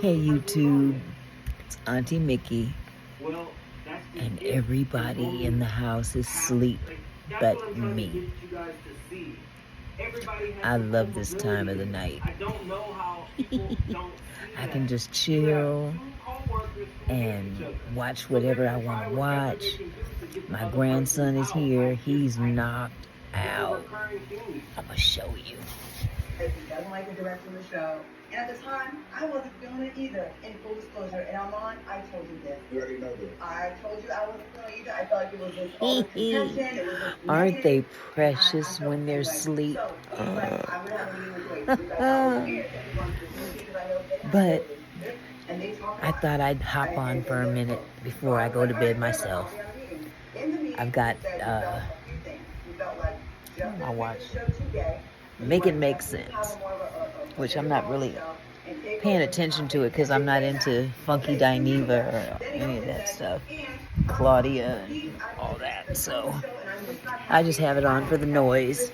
Hey YouTube, it's Auntie Mickey, and everybody in the house is asleep but me. I love this time of the night. I can just chill and watch whatever I want to watch. My grandson is here. He's knocked out. I'm going to show you. He doesn't like the direction of the show. And at the time, I wasn't feeling it either, in full disclosure. And Armand, I told you this. You already know this. I told you I wasn't feeling it either. I felt like it was just all the contention. It was just Aren't they negative. precious when they're asleep? But I thought I'd hop on for a minute before I go to bed myself. I've got I watch Make It Make Sense, which I'm not really paying attention to it because I'm not into Funky Dineva or any of that stuff, Claudia and all that, so I just have it on for the noise.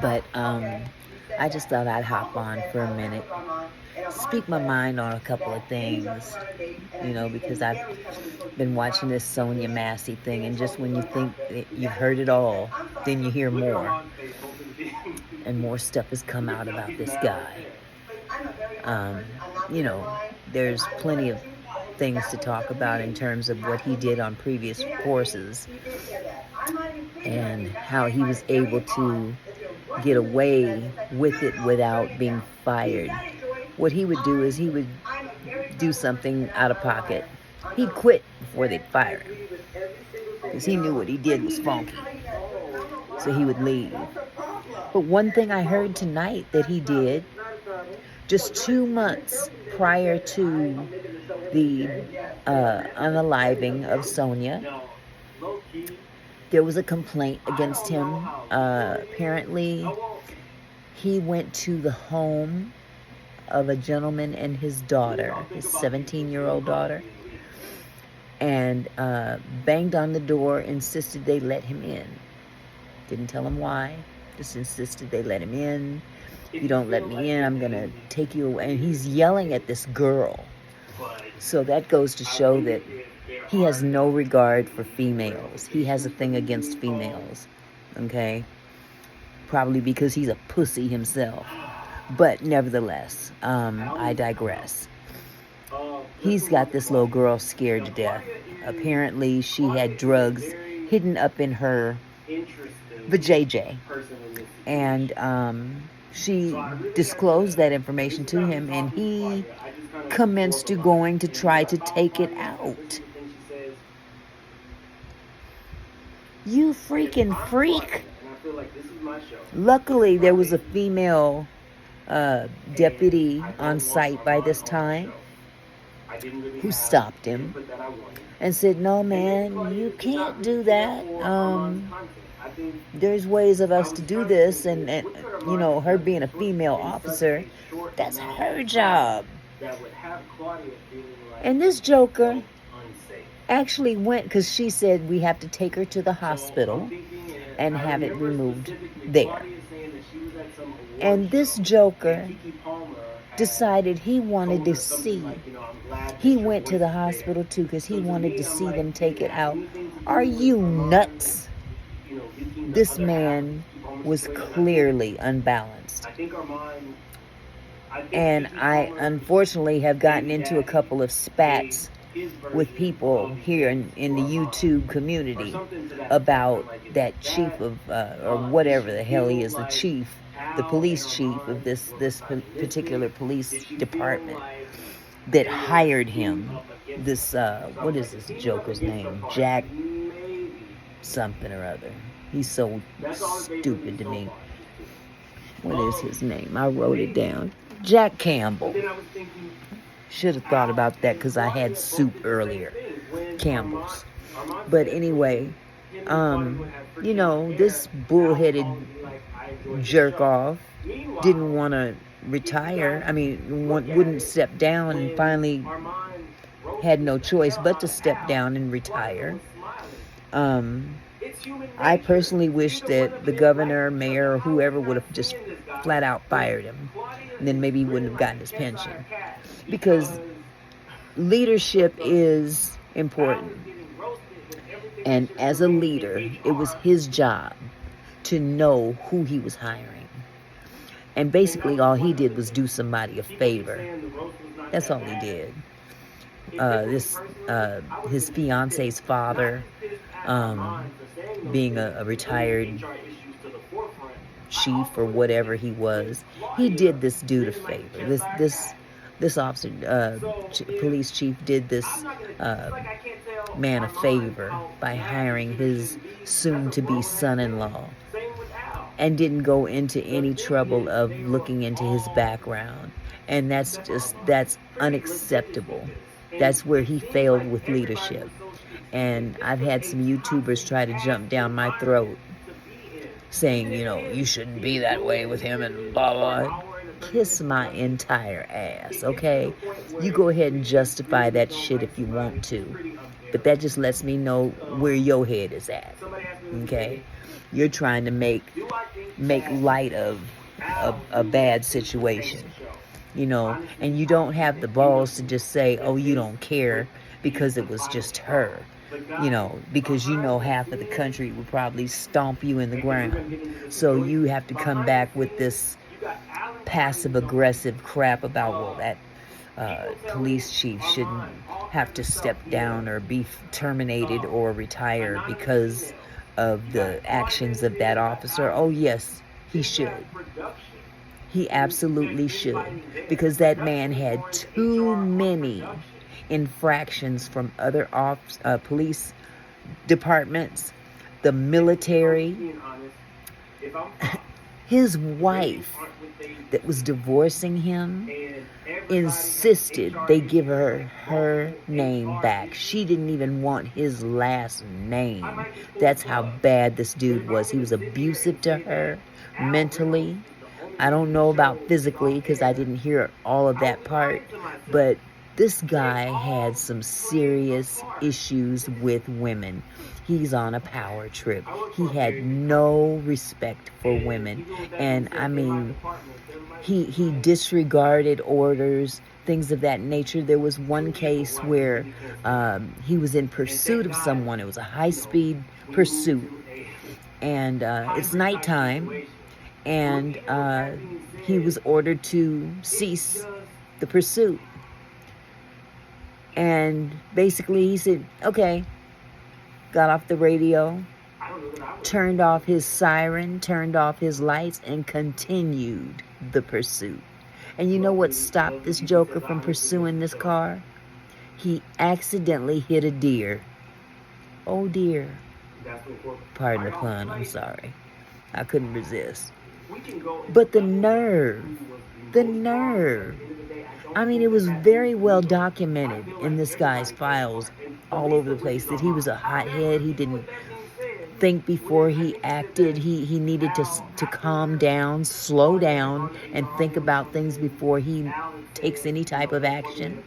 But I just thought I'd hop on for a minute, speak my mind on a couple of things, because I've been watching this Sonia Massey thing, and just when you think that you've heard it all, then you hear more, and more stuff has come out about this guy. There's plenty of things to talk about in terms of what he did on previous courses and how he was able to get away with it without being fired. What he would do is he would do something out of pocket. He'd quit before they'd fire him because he knew what he did was funky. So he would leave. But one thing I heard tonight that he did, just 2 months prior to the unaliving of Sonia, there was a complaint against him. Apparently, he went to the home of a gentleman and his daughter, his 17-year-old daughter, and banged on the door, insisted they let him in. Didn't tell him why, just insisted they let him in. If you don't let me in, I'm going to take you away. And he's yelling at this girl. So that goes to show that he has no regard for females. He has a thing against females, okay? Probably because he's a pussy himself. But nevertheless, I digress. He's got this little girl scared to death. Apparently, she had drugs hidden up in her vajayjay. And she disclosed that information to him, and he commenced to going to try to take it out. You freaking freak. Luckily, there was a female deputy on site by this time who stopped him and said, "No, man, you can't do that. There's ways of us to do this, and her being a female officer, that's her job." And this joker actually went, because she said we have to take her to the hospital and have it removed there. And this joker decided he wanted to see. He went to the hospital too because he wanted to see them take it out. Are you nuts? This man was clearly unbalanced. And I unfortunately have gotten into a couple of spats with people here in the YouTube community about that chief of, or whatever the hell he is, the police chief of this particular police department that hired him. This, what is this joker's name? Jack something or other. He's so stupid to me. What is his name? I wrote it down. Jack Campbell. Should have thought about that because I had soup earlier. Campbell's. But anyway, this bullheaded jerk off didn't want to retire. I mean, wouldn't step down, and finally had no choice but to step down and retire. I personally wish that the governor, mayor, or whoever would have just flat out fired him. then maybe he wouldn't have gotten his pension. Because leadership is important. And as a leader, it was his job to know who he was hiring. And basically all he did was do somebody a favor. That's all he did. His fiance's father, being a retired chief or whatever he was, he did this dude a favor. This officer, police chief, did this man a favor by hiring his soon-to-be son-in-law, and didn't go into any trouble of looking into his background. And that's unacceptable. That's where he failed with leadership. And I've had some YouTubers try to jump down my throat saying, you shouldn't be that way with him and blah, blah. Kiss my entire ass, okay? You go ahead and justify that shit if you want to. But that just lets me know where your head is at, okay? You're trying to make light of a bad situation, and you don't have the balls to just say, oh, you don't care because it was just her, because half of the country would probably stomp you in the ground. So you have to come back with this passive-aggressive crap about, well, that police chief shouldn't have to step down or be terminated or retire because of the actions of that officer. Oh, yes, he should. He absolutely should, because that man had too many infractions from other police departments, the military. His wife that was divorcing him insisted they give her name back. She didn't even want his last name. That's how bad this dude was. He was abusive to her mentally. I don't know about physically because I didn't hear all of that part, but this guy had some serious issues with women. He's on a power trip. He had no respect for women. And I mean, he disregarded orders, things of that nature. There was one case where he was in pursuit of someone. It was a high-speed pursuit. And it's nighttime. And he was ordered to cease the pursuit. And basically he said, okay, got off the radio, turned off his siren, turned off his lights, and continued the pursuit. And you know what stopped this joker from pursuing this car? He accidentally hit a deer. Oh dear. Pardon the pun, I'm sorry. I couldn't resist. But the nerve. I mean, it was very well documented in this guy's files all over the place that he was a hothead. He didn't think before he acted. He needed to calm down, slow down, and think about things before he takes any type of action.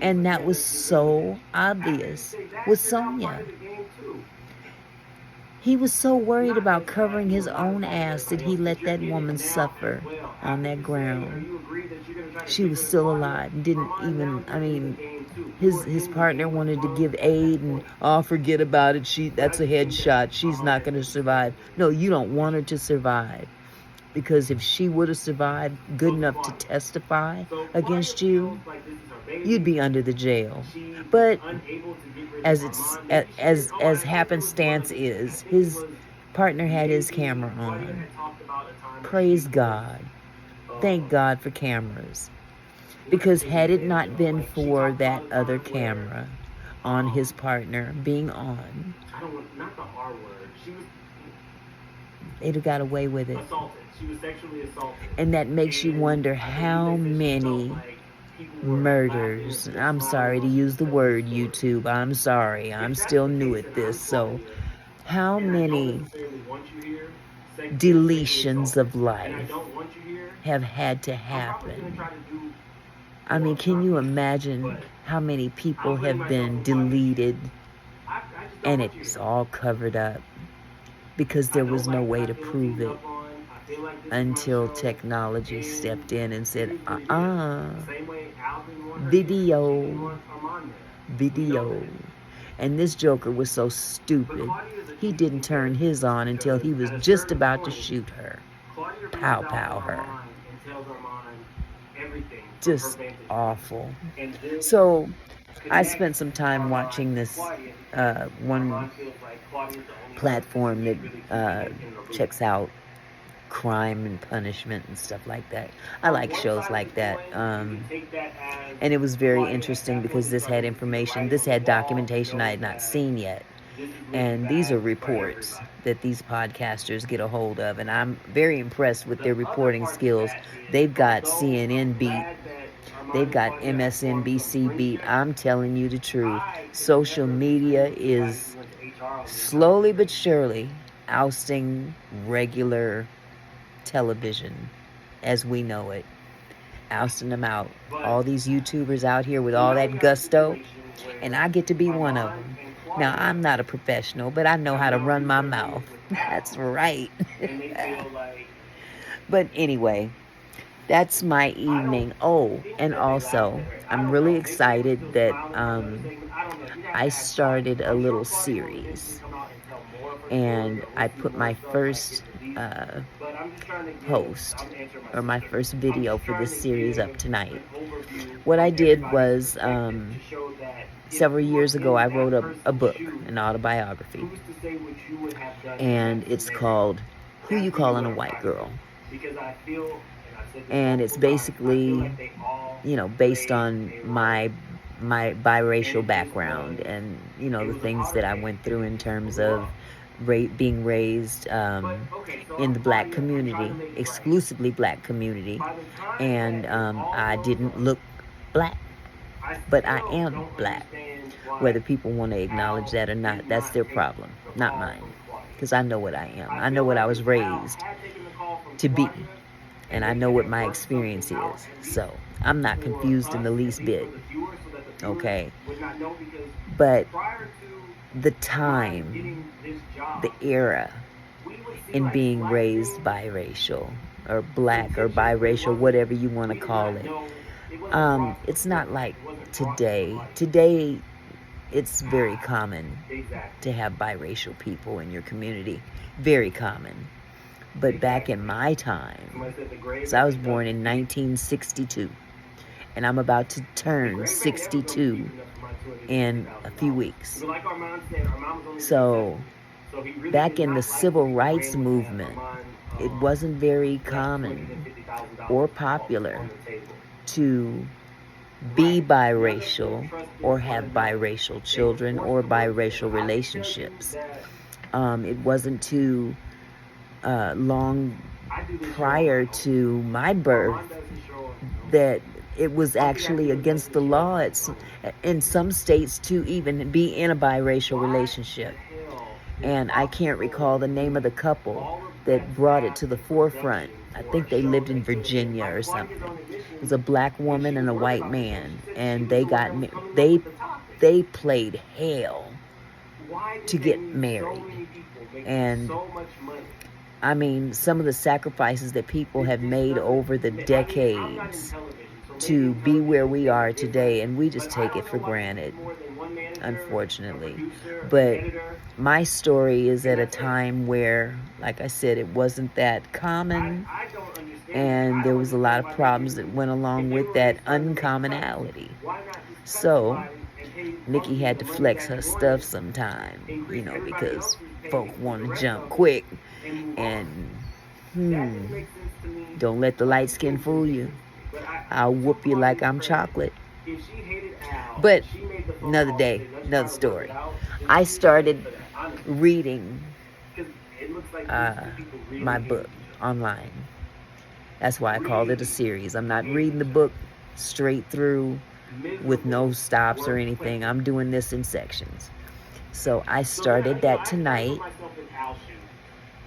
And that was so obvious with Sonia. He was so worried about covering his own ass that he let that woman suffer on that ground. She was still alive and didn't even, I mean, his partner wanted to give aid and, oh, forget about it. That's a headshot. She's not going to survive. No, you don't want her to survive. Because if she would have survived good enough to testify against you, you'd be under the jail. But as happenstance is, his partner had his camera on. Praise God. Thank God for cameras. Because had it not been for that other camera on his partner being on, they'd have got away with it. She was sexually assaulted. And that makes you wonder how many murders, I'm sorry to use the word YouTube, I'm sorry, I'm still new at this, so how many deletions of life have had to happen? I mean, can you imagine how many people have been deleted and it's all covered up because there was no way to prove it? seemed like this is my until show, technology and stepped in and said, here's the deal. The same way Al didn't want her here, she didn't video, want Armand there. We know video. that. And this Joker was so But stupid, Claudia is an he interesting didn't turn character his on until because he was at a just certain about to point, shoot her. Claudia Pow, reaches out pow, to her. Armand and tells Armand everything from her Just vantage point. awful. And this So I connects spent some time Armand watching and this Claudia because one Armand feels like Claudia's the only platform person that who's really keeping him in the loop. checks out crime and punishment and stuff like that. I On like one shows side of like the that. coin, you can take that as And it was very Claudia at interesting that because point this had started to see the information, writing this on the had wall, documentation I had knowing not that seen yet. this is really And these are bad for reports everybody. that these podcasters get a hold of, and I'm very impressed with The their other reporting part to skills. that is, They've got although CNN I'm beat, glad that Armand they've and got Claudia have formed some MSNBC beat. friendship, I'm telling you the truth. I could Social never media defend somebody is who went to HR on me slowly about but surely ousting regular television as we know it. Ousting them out. But All these YouTubers out here with so all now we that have a gusto, situation where and I get to be one of Armand them. and Now, Claudia I'm not a professional, but I know have how to now run beat my their mouth. ways with That's Al, right. and they feel like But anyway, that's my I don't evening. Oh, think and that they laughed also, at her. I I'm don't really know. Maybe they were excited still that smiling about the other segment. I don't know. You'd have I to ask started Claudia. a I'm sure little Claudia will eventually series, come out and tell more of her story, and or I we'll see put more my stuff like first get released. But I'm just trying to give. post I'm answering my or my sister. first I'm video just for trying this to series give up tonight. an overview What I from did everybody's was perspective to show that if several you were years ago, in I that wrote a person's book, shoes, an autobiography, who's to say what you would have done in and that it's scenario? called Who That's You really Calling what a I'm White trying to do. Girl? Because I feel, and I've said this And it's multiple times, I feel basically, like they all based played on a my role. And biracial it just background was, and it the was a things powder that I keg, went and through it in just terms blew of up. being raised But okay, so in I'm the black Claudia. I'm trying community, to make it right. exclusively black community, By the time and that it's all I blown didn't up, look black, I but I still am don't black. understand why Whether people want to acknowledge Al that or did not, that's not their take problem, the not call mine, from Claudia. because I know what I am. I I know feel what I like was if Al raised had taken the call from to be, Claudia and and I they know could what have my worked experience something out is. at least So I'm not for confused in the us, least at least bit. for the viewers, so that the viewers Okay, would not know, because but prior to the Armand time, getting this the job, era we would see in like being black raised things, biracial or black or contention, but it biracial, wasn't, whatever you want to we did call not it. know, it wasn't brought to the It's not forefront. like It wasn't brought to the today. light. Today, it's very common Exactly. to have biracial people in your community. Very common. But back in my time, Somebody said the grave so I that was they born dug in deep. 1962, and I'm about to The turn grave ain't never go 62 deep enough for my in a few $250,000. weeks. But like Armand said, Armand was only So 37. So he really back did in the not like civil the rights agreement that movement, Armand it wasn't very left common $250,000 or on popular the table. to be Right. Now that they biracial trusted or one have another, biracial they were children forced or to work together. biracial I can tell you relationships. that It wasn't too long I do this show on prior my own. to my birth Armand does his show on his own. that it was Sophie actually actually against does the his show law on his own. in some states to even be in a biracial Why relationship. the hell is And I Fox can't so recall the name of the couple all of that that brought it staff to the and forefront. production I for think a they show lived in they could have did? Virginia or Like Claudia's something. own It edition, was a black when woman she and was a worried white about the show, man, she said she and was they the one got that was coming up they with the topic. they played hell Why to did they get need married. so many people making And so much money? I mean, some of the sacrifices that people have This made doesn't. over the I'm not in decades television, so maybe to in be where television we things are are today, different. and we just But I take don't it for know why you granted, need more than one manager, a unfortunately. producer, an But editor, my story is and at a that's it. time where, like I said, it wasn't that common, I don't understand that. and I there don't was a lot understand of why they problems that didn't. went If along they with were that really starting to make cuts, uncommonality. why not just cut So somebody and pay Nikki Bugsy had the to money flex that her he stuff wanted, sometime, increase everybody because else's pay folk with want the to rest jump of it, quick, and move and on? That didn't make sense to me. don't let the light skin fool you. But I'll to whoop you like I'm Claudia's credit, chocolate. if she hated Al, But she made the phone another call day, and said, let's another try to work story. it out, then I she should get started for that, honestly. reading Because it looks like these two people really my hate book each other. online. That's why I called it a Really series. I'm not hate reading the each book straight through with no Miserable stops or work anything. ethic. I'm doing this in sections. So I So started that I tonight, put myself in Al's shoes.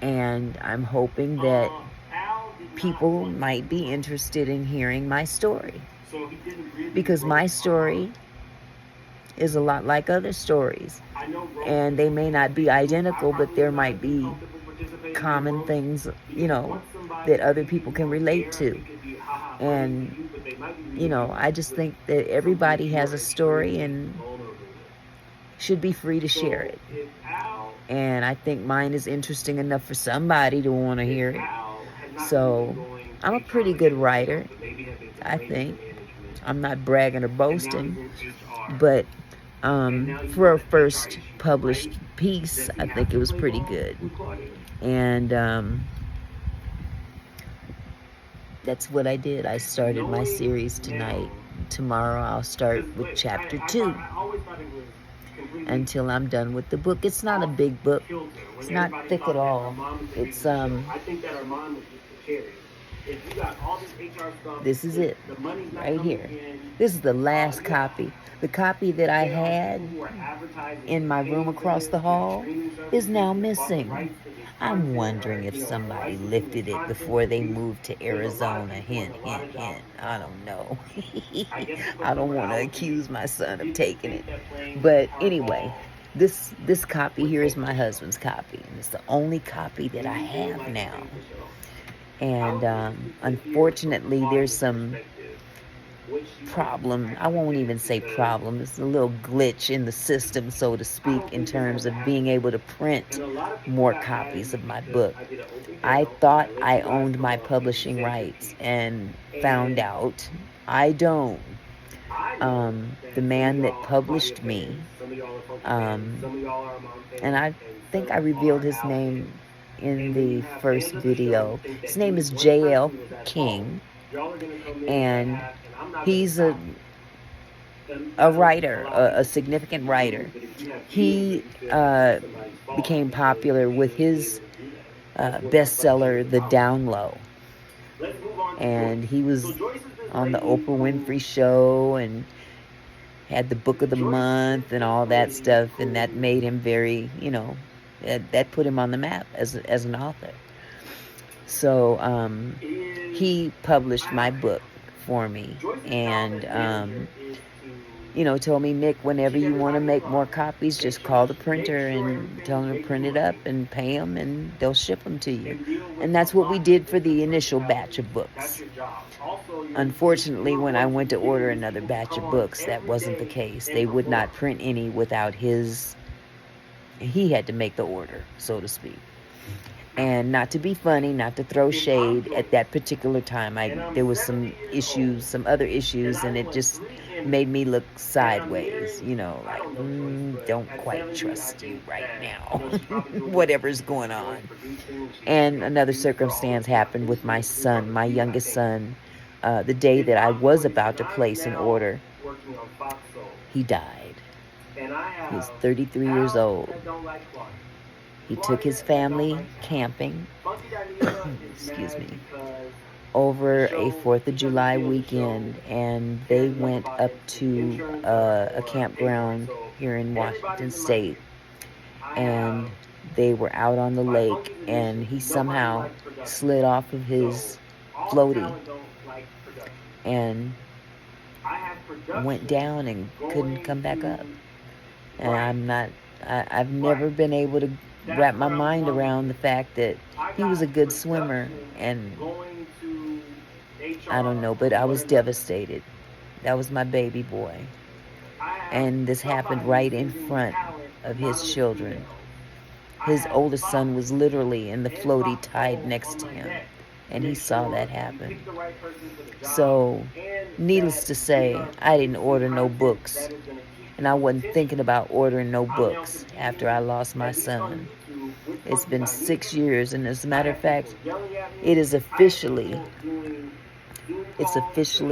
and I'm hoping that Al did not people want might be interested in hearing my story. so he didn't really Because roast my Armand. story is a lot like other stories. I know roast And they may not be I identical, but probably there would not might have been be comfortable common things, that other people can relate to. And, I just think that everybody has a story and should be free to share it. And I think mine is interesting enough for somebody to want to hear it. So I'm a pretty good writer, I think. I'm not bragging or boasting, but for a first published piece, I think it was pretty good. And that's what I did. I started my series tonight. Tomorrow I'll start with chapter 2 until I'm done with the book. It's not a big book. It's not thick at all. It's this is it right here. This is the last copy. The copy that I had in my room across the hall is now missing. I'm wondering if somebody lifted it before they moved to Arizona. Hint, hint, hint. I don't know. I don't want to accuse my son of taking it. But anyway, this copy here is my husband's copy. And it's the only copy that I have now. And unfortunately, there's some problem. I won't even say problem. It's a little glitch in the system, so to speak, in terms of being able to print more copies of my book. I thought I owned my publishing rights and found out I don't. The man that published me, and I think I revealed his name in the first video. His name is J.L. King, and he's a writer, a significant writer. He became popular with his bestseller, The Down Low. And he was on the Oprah Winfrey Show and had the book of the month and all that stuff. And that made him very, that put him on the map as an author. So he published my book for me, and told me, Nick, whenever you want to make more copies, just call the printer and tell them to print it up and pay them, and they'll ship them to you. And that's what we did for the initial batch of books. Unfortunately, when I went to order another batch of books, that wasn't the case. They would not print any without he had to make the order, so to speak. And not to be funny, not to throw shade, at that particular time, there was some other issues, and it just made me look sideways, don't quite trust you right now, whatever's going on. And another circumstance happened with my son, my youngest son, the day that I was about to place an order. He died. He was 33 years old. He took his family camping, excuse me, over a 4th of July weekend, and they went up to a campground here in Washington State, and they were out on the lake, and he somehow slid off of his floaty and went down and couldn't come back up. And I've never been able to wrap my mind around the fact that he was a good swimmer, and I don't know, but I was devastated. That was my baby boy. And this happened right in front of his children. His oldest son was literally in the floaty tied next to him, and he saw that happen. So, needless to say, I didn't order no books. And I wasn't thinking about ordering no books after I lost my son. It's been 6 years, and as a matter of fact, it's officially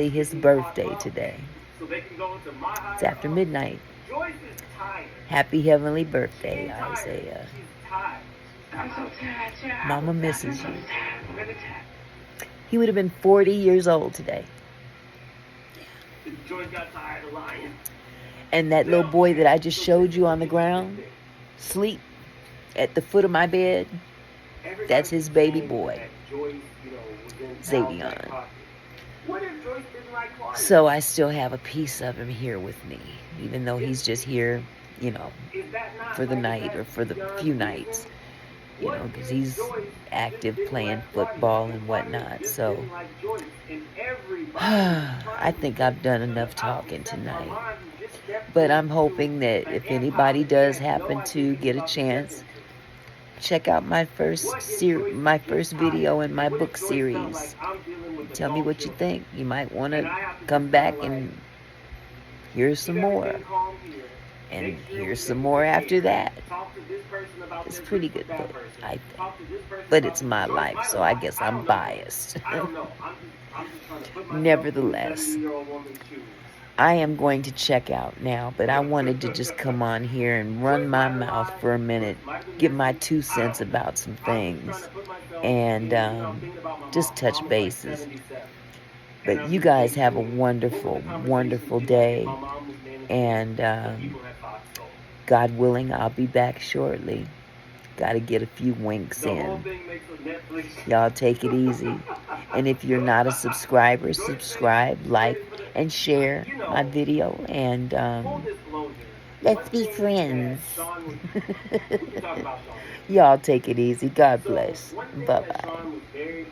his birthday today. It's after midnight. Happy heavenly birthday, Isaiah. Mama misses you. He would have been 40 years old today. Joyce got tired of lying. And that little boy that I just showed you on the ground, sleep at the foot of my bed, that's his baby boy, Xavion. So I still have a piece of him here with me, even though he's just here, for the night or for the few nights. you know, because he's active playing football and whatnot. So I think I've done enough talking tonight. But I'm hoping that if anybody does happen to get a chance, check out my first video in my book series. Tell me what you think. You might want to come back and hear some more. And hear some more after that. It's a pretty good book, I think. But it's my life, so I guess I'm biased. Nevertheless, I am going to check out now, but I wanted to just come on here and run my mouth for a minute, give my 2 cents about some things, and just touch bases. But you guys have a wonderful, wonderful day, and God willing, I'll be back shortly. Got to get a few winks in. Y'all take it easy. And if you're not a subscriber, subscribe, like, and share my video. And let's be friends. Y'all take it easy. God bless. Bye-bye.